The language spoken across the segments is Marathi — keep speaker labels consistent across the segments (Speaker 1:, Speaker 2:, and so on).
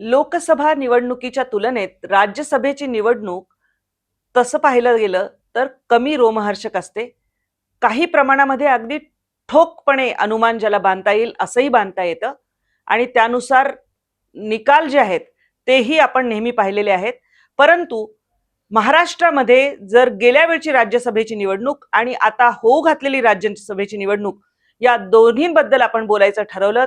Speaker 1: लोकसभा निवडणुकीच्या तुलनेत राज्यसभेची निवडणूक तसं पाहिलं गेलं तर कमी रोमहर्षक असते. काही प्रमाणामध्ये अगदी ठोकपणे अनुमान ज्याला बांधता येईल असंही बांधता येतं आणि त्यानुसार निकाल जे आहेत तेही आपण नेहमी पाहिलेले आहेत. परंतु महाराष्ट्रामध्ये जर गेल्या वेळची राज्यसभेची निवडणूक आणि आता होऊ घातलेली राज्यसभेची निवडणूक या दोन्हींबद्दल आपण बोलायचं ठरवलं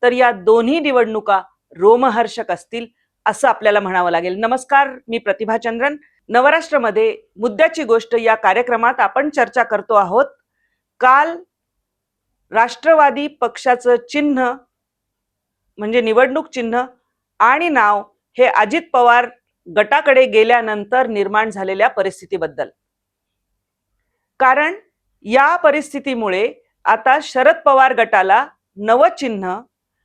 Speaker 1: तर या दोन्ही निवडणुका रोमहर्षक असतील असं आपल्याला म्हणावं लागेल. नमस्कार, मी प्रतिभा चंद्रन. नवराष्ट्रमध्ये मुद्द्याची गोष्ट या कार्यक्रमात आपण चर्चा करतो आहोत. काल राष्ट्रवादी पक्षाचं चिन्ह म्हणजे निवडणूक चिन्ह आणि नाव हे अजित पवार गटाकडे गेल्यानंतर निर्माण झालेल्या परिस्थितीबद्दल. कारण या परिस्थितीमुळे आता शरद पवार गटाला नवं चिन्ह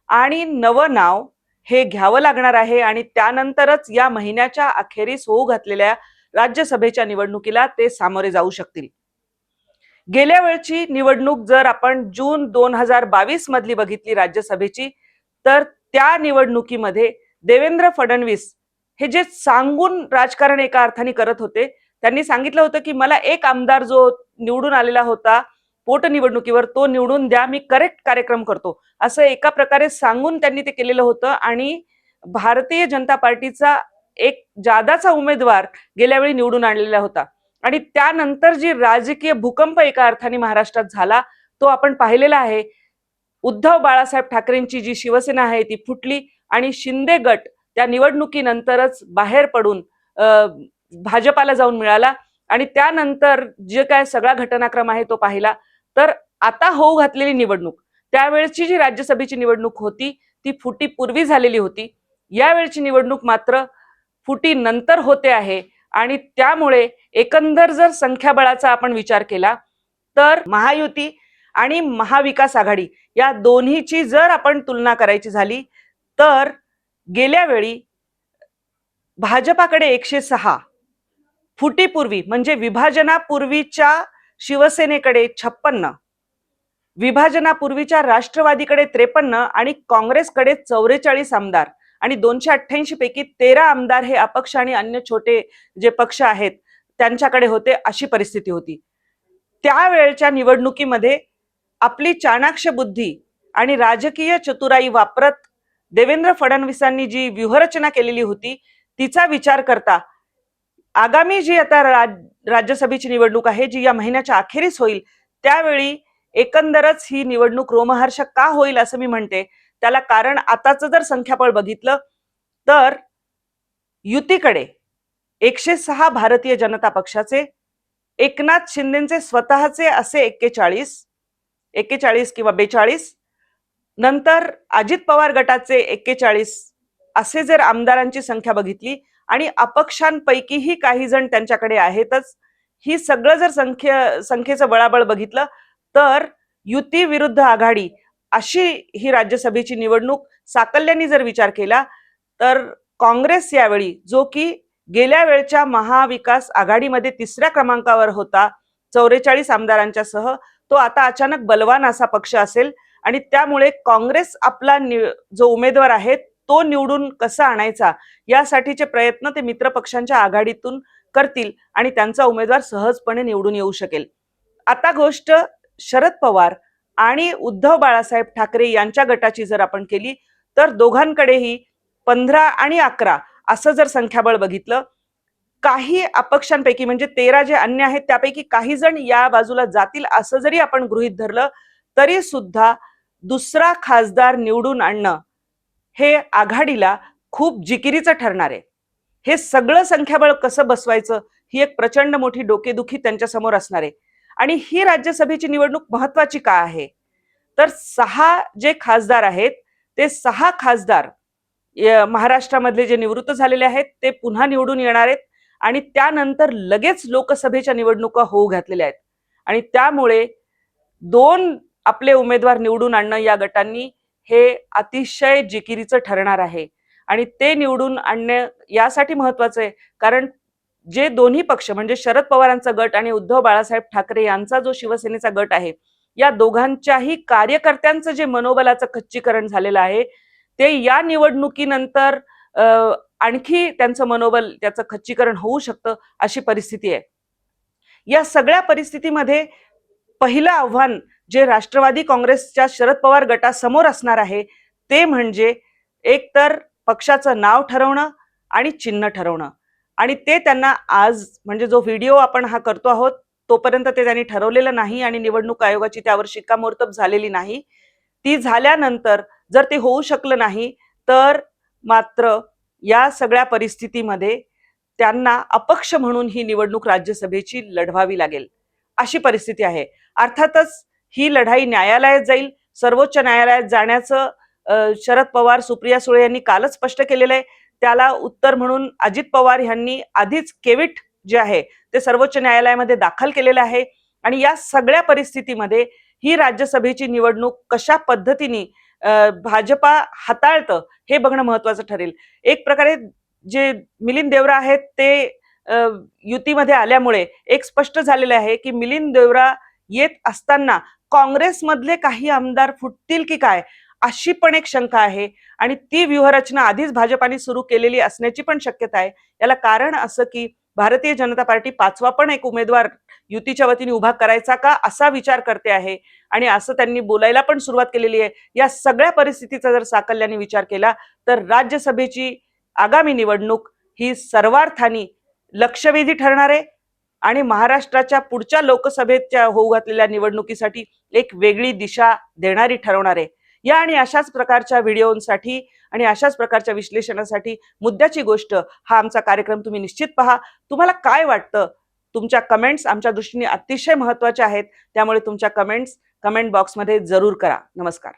Speaker 1: आणि नवं नाव हे घ्यावं लागणार आहे आणि त्यानंतरच या महिन्याच्या अखेरीस होऊ घातलेल्या राज्यसभेच्या निवडणुकीला ते सामोरे जाऊ शकतील. गेल्या वेळची निवडणूक जर आपण जून 2022 मधली बघितली राज्यसभेची, तर त्या निवडणुकीमध्ये देवेंद्र फडणवीस हे जे सांगून राजकारण एका अर्थाने करत होते, त्यांनी सांगितलं होतं की मला एक आमदार जो निवडून आलेला होता पोटनिवडणुकीवर तो निवडून द्या, मी करेक्ट कार्यक्रम करतो, असं एका प्रकारे सांगून त्यांनी ते केलेलं होतं. आणि भारतीय जनता पार्टीचा एक जादाचा उमेदवार गेल्या वेळी निवडून आणलेला होता आणि त्यानंतर जी राजकीय भूकंप एका अर्थाने महाराष्ट्रात झाला तो आपण पाहिलेला आहे. उद्धव बाळासाहेब ठाकरेंची जी शिवसेना आहे ती फुटली आणि शिंदे गट त्या निवडणुकीनंतरच बाहेर पडून भाजपाला जाऊन मिळाला आणि त्यानंतर जे काय सगळा घटनाक्रम आहे तो पाहिला. तर आता होऊ घातलेली निवडणूक, त्यावेळची जी राज्यसभेची निवडणूक होती ती फुटीपूर्वी झालेली होती. यावेळची निवडणूक मात्र फुटी नंतर होते आहे आणि त्यामुळे एकंदर जर संख्याबळाचा आपण विचार केला तर महायुती आणि महाविकास आघाडी या दोन्हीची जर आपण तुलना करायची झाली तर गेल्या वेळी भाजपाकडे 106, फुटीपूर्वी म्हणजे विभाजनापूर्वीच्या शिवसेनेकडे 56, विभाजनापूर्वीच्या राष्ट्रवादीकडे 53 आणि काँग्रेसकडे 44 आमदार आणि 288 पैकी 13 आमदार हे अपक्ष आणि अन्य छोटे जे पक्ष आहेत त्यांच्याकडे होते, अशी परिस्थिती होती. त्यावेळच्या निवडणुकीमध्ये आपली चाणाक्ष बुद्धी आणि राजकीय चतुराई वापरत देवेंद्र फडणवीसांनी जी व्यूहरचना केलेली होती तिचा विचार करता आगामी जी आता राज्यसभेची निवडणूक आहे जी या महिन्याच्या अखेरीस होईल, त्यावेळी एकंदरच ही निवडणूक रोमहर्षक का होईल असं मी म्हणते. त्याला कारण आताचं जर संख्याबळ बघितलं तर युतीकडे 106 भारतीय जनता पक्षाचे, एकनाथ शिंदेचे स्वतःचे असे 41 किंवा 42, नंतर अजित पवार गटाचे 41 असे जर आमदारांची संख्या बघितली आणि अपक्षांपैकीही काही जण त्यांच्याकडे आहेतच, ही सगळं जर संख्येचं बळाबळ बघितलं तर युती विरुद्ध आघाडी अशी ही राज्यसभेची निवडणूक साकल्याने जर विचार केला तर काँग्रेस यावेळी, जो की गेल्या वेळच्या महाविकास आघाडीमध्ये 3ऱ्या क्रमांकावर होता 44 आमदारांच्या सह, तो आता अचानक बलवान असा पक्ष असेल आणि त्यामुळे काँग्रेस आपला जो उमेदवार आहे तो निवडून कसा आणायचा यासाठीचे प्रयत्न ते मित्र पक्षांच्या आघाडीतून करतील आणि त्यांचा उमेदवार सहजपणे निवडून येऊ शकेल. आता गोष्ट शरद पवार आणि उद्धव बाळासाहेब ठाकरे यांच्या गटाची जर आपण केली तर दोघांकडेही 15 आणि 11 असं जर संख्याबळ बघितलं, काही अपक्षांपैकी म्हणजे 13 जे अन्य आहेत त्यापैकी काही जण या बाजूला जातील असं जरी आपण गृहीत धरलं तरी सुद्धा दुसरा खासदार निवडून आणणं हे आघाडीला खूप जिकिरीचं ठरणार आहे. हे सगळं संख्याबळ कसं बसवायचं ही एक प्रचंड मोठी डोकेदुखी त्यांच्या समोर असणार आहे. आणि ही राज्यसभेची निवडणूक महत्वाची का आहे तर 6 जे खासदार आहेत ते 6 खासदार महाराष्ट्रामधले जे निवृत्त झालेले आहेत ते पुन्हा निवडून येणार आहेत आणि त्यानंतर लगेच लोकसभेच्या निवडणुका होऊ घातलेल्या आहेत आणि त्यामुळे 2 आपले उमेदवार निवडून आणणं या गटांनी हे अतिशय जिकिरीचं ठरणार आहे. आणि ते निवडून आणणे यासाठी महत्वाचं आहे कारण जे दोन्ही पक्ष म्हणजे शरद पवारांचा गट आणि उद्धव बाळासाहेब ठाकरे यांचा जो शिवसेनेचा गट आहे, या दोघांच्याही कार्यकर्त्यांचं जे मनोबलाचं खच्चीकरण झालेलं आहे ते या निवडणुकीनंतर आणखी त्यांचं मनोबल त्याचं खच्चीकरण होऊ शकतं अशी परिस्थिती आहे. या सगळ्या परिस्थितीमध्ये पहिलं आव्हान जे राष्ट्रवादी काँग्रेसच्या शरद पवार गटासमोर असणार आहे ते म्हणजे एकतर पक्षाचं नाव ठरवणं आणि चिन्ह ठरवणं. आणि ते त्यांना आज म्हणजे जो व्हिडिओ आपण हा करतो आहोत तोपर्यंत ते त्यांनी ठरवलेलं नाही आणि निवडणूक आयोगाची त्यावर शिक्कामोर्तब झालेली नाही. ती झाल्यानंतर जर ते होऊ शकलं नाही तर मात्र या सगळ्या परिस्थितीमध्ये त्यांना अपक्ष म्हणून ही निवडणूक राज्यसभेची लढवावी लागेल अशी परिस्थिती आहे. अर्थातच ही लढाई न्यायालयात जाईल. सर्वोच्च न्यायालयात जाण्याचं शरद पवार सुप्रिया सुळे यांनी कालच स्पष्ट केलेलं आहे. त्याला उत्तर म्हणून अजित पवार यांनी आधीच केविट जे आहे ते सर्वोच्च न्यायालयामध्ये दाखल केलेलं आहे. आणि या सगळ्या परिस्थितीमध्ये ही राज्यसभेची निवडणूक कशा पद्धतीने भाजपा हाताळतं हे बघणं महत्वाचं ठरेल. एक प्रकारे जे मिलिंद देवरा आहेत ते युतीमध्ये आल्यामुळे एक स्पष्ट झालेलं आहे की मिलिंद देवरा येत असताना काँग्रेसमधले काही आमदार फुटतील की काय अशी पण एक शंका आहे. आणि ती व्यूहरचना आधीच भाजपाने सुरू केलेली असण्याची पण शक्यता आहे. याला कारण असं की भारतीय जनता पार्टी पाचवा पण एक उमेदवार युतीच्या वतीने उभा करायचा का असा विचार करते आहे आणि असं त्यांनी बोलायला पण सुरुवात केलेली आहे. या सगळ्या परिस्थितीचा जर साकल्याने विचार केला तर राज्यसभेची आगामी निवडणूक ही सर्वार्थाने लक्षवेधी ठरणार आहे आणि महाराष्ट्राच्या पुढच्या लोकसभेच्या होऊ घातलेल्या निवडणुकीसाठी एक वेगळी दिशा देणारी ठरवणार आहे. या आणि अशाच प्रकारच्या व्हिडिओसाठी आणि अशाच प्रकारच्या विश्लेषणासाठी मुद्द्याची गोष्ट हा आमचा कार्यक्रम तुम्ही निश्चित पहा. तुम्हाला काय वाटतं? तुमच्या कमेंट्स आमच्या दृष्टीने अतिशय महत्त्वाच्या आहेत. त्यामुळे तुमच्या कमेंट बॉक्समध्ये जरूर करा. नमस्कार.